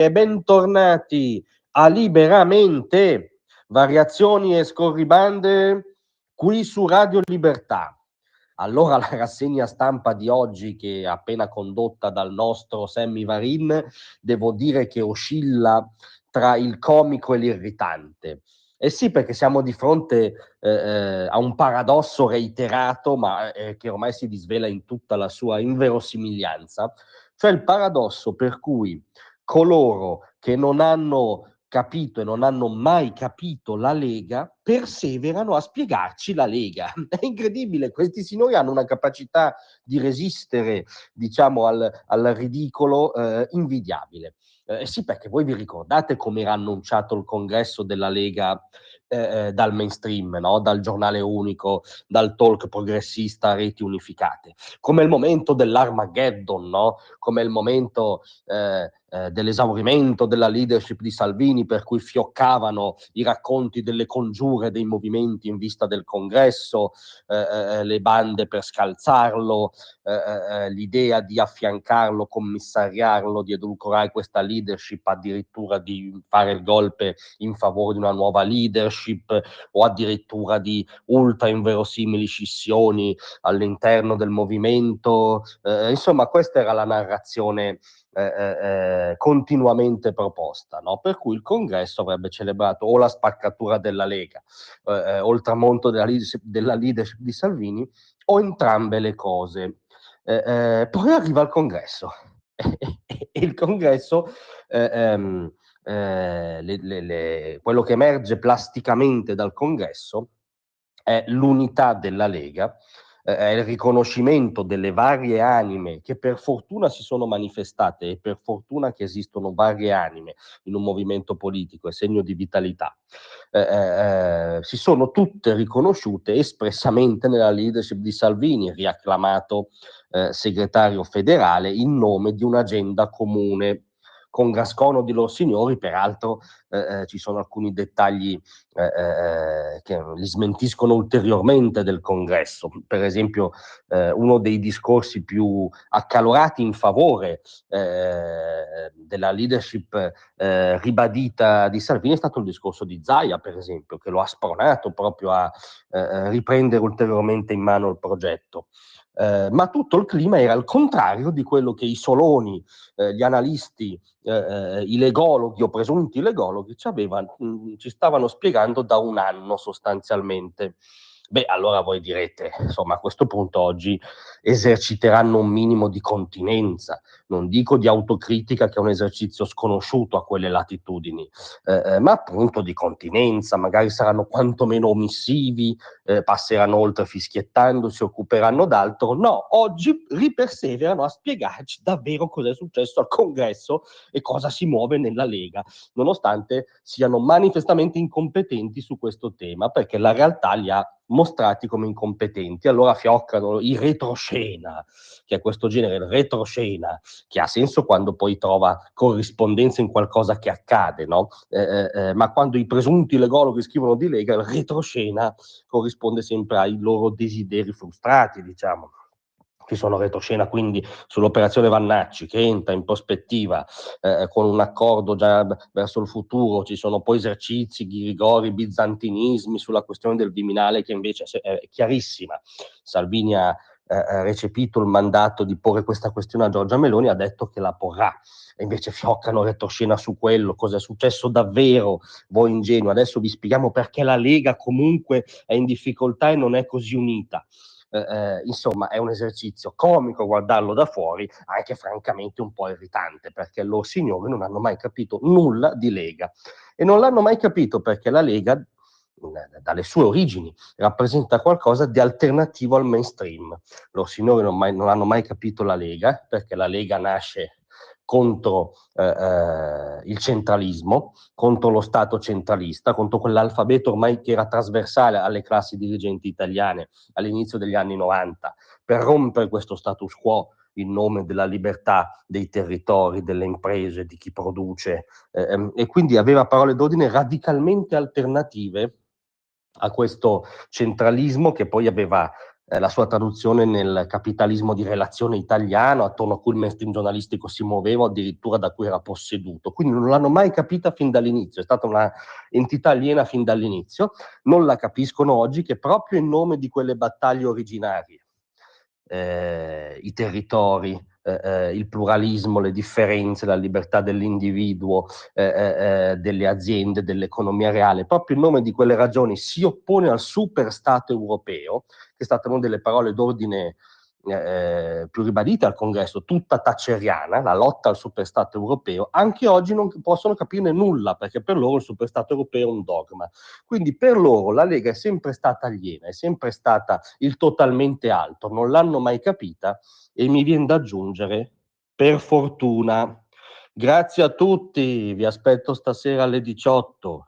E bentornati a Liberamente, variazioni e scorribande qui su Radio Libertà. Allora, la rassegna stampa di oggi, che è appena condotta dal nostro Sammy Varin, devo dire che oscilla tra il comico e l'irritante. Eh sì, perché siamo di fronte a un paradosso reiterato, ma che ormai si disvela in tutta la sua inverosimiglianza, cioè il paradosso per cui coloro che non hanno capito e non hanno mai capito la Lega perseverano a spiegarci la Lega. È incredibile, questi signori hanno una capacità di resistere, diciamo, al ridicolo invidiabile. Sì, perché voi vi ricordate come era annunciato il congresso della Lega dal mainstream, no? Dal giornale unico, dal talk progressista a reti unificate, come il momento dell'Armageddon, no? Come il momento dell'esaurimento della leadership di Salvini, per cui fioccavano i racconti delle congiure dei movimenti in vista del congresso, le bande per scalzarlo, l'idea di affiancarlo, commissariarlo, di edulcorare questa leadership, addirittura di fare il golpe in favore di una nuova leadership, o addirittura di ultra inverosimili scissioni all'interno del movimento. Insomma, questa era la narrazione continuamente proposta, no? Per cui il congresso avrebbe celebrato o la spaccatura della Lega o il tramonto della leadership di Salvini, o entrambe le cose. Poi arriva il congresso e il congresso quello che emerge plasticamente dal congresso è l'unità della Lega, è il riconoscimento delle varie anime che per fortuna si sono manifestate, e per fortuna che esistono varie anime in un movimento politico, è segno di vitalità. Si sono tutte riconosciute espressamente nella leadership di Salvini, riacclamato segretario federale, in nome di un'agenda comune. Con Gascono di Lorsignori, peraltro, ci sono alcuni dettagli che li smentiscono ulteriormente del congresso. Per esempio, uno dei discorsi più accalorati in favore della leadership ribadita di Salvini è stato il discorso di Zaia, per esempio, che lo ha spronato proprio a riprendere ulteriormente in mano il progetto. Ma tutto il clima era il contrario di quello che i Soloni, gli analisti, i legologhi o presunti legologhi ci stavano spiegando da un anno sostanzialmente. Beh, allora voi direte, insomma, a questo punto oggi eserciteranno un minimo di continenza, non dico di autocritica, che è un esercizio sconosciuto a quelle latitudini, ma appunto di continenza, magari saranno quantomeno omissivi, passeranno oltre fischiettando, si occuperanno d'altro. No, oggi riperseverano a spiegarci davvero cosa è successo al congresso e cosa si muove nella Lega, nonostante siano manifestamente incompetenti su questo tema, perché la realtà li ha mostrati come incompetenti. Allora fioccano i retroscena, che è questo genere, il retroscena, che ha senso quando poi trova corrispondenza in qualcosa che accade, no? Ma quando i presunti legologhi scrivono di Lega, il retroscena corrisponde sempre ai loro desideri frustrati, diciamo. Ci sono retroscena quindi sull'operazione Vannacci, che entra in prospettiva con un accordo già verso il futuro. Ci sono poi esercizi, ghirigori, bizantinismi sulla questione del Viminale, che invece è chiarissima. Salvini ha recepito il mandato di porre questa questione a Giorgia Meloni, ha detto che la porrà, e invece fioccano retroscena su quello. Cosa è successo davvero, voi ingenui? Adesso vi spieghiamo perché la Lega comunque è in difficoltà e non è così unita. Insomma, è un esercizio comico guardarlo da fuori, anche francamente un po' irritante, perché loro signori non hanno mai capito nulla di Lega, e non l'hanno mai capito perché la Lega, dalle sue origini, rappresenta qualcosa di alternativo al mainstream. Loro signori non hanno mai capito la Lega, perché la Lega nasce contro il centralismo, contro lo Stato centralista, contro quell'alfabeto ormai che era trasversale alle classi dirigenti italiane all'inizio degli anni 90, per rompere questo status quo in nome della libertà dei territori, delle imprese, di chi produce, e quindi aveva parole d'ordine radicalmente alternative a questo centralismo, che poi aveva la sua traduzione nel capitalismo di relazione italiano, attorno a cui il mainstream giornalistico si muoveva, addirittura da cui era posseduto. Quindi non l'hanno mai capita fin dall'inizio, è stata una entità aliena fin dall'inizio. Non la capiscono oggi, che proprio in nome di quelle battaglie originarie, i territori, il pluralismo, le differenze, la libertà dell'individuo, delle aziende, dell'economia reale, proprio in nome di quelle ragioni si oppone al superstato europeo, che è stata una delle parole d'ordine più ribadite al congresso, tutta thatcheriana, la lotta al superstato europeo. Anche oggi non possono capirne nulla, perché per loro il superstato europeo è un dogma. Quindi per loro la Lega è sempre stata aliena, è sempre stata il totalmente altro, non l'hanno mai capita, e mi viene da aggiungere, per fortuna. Grazie a tutti, vi aspetto stasera alle 18.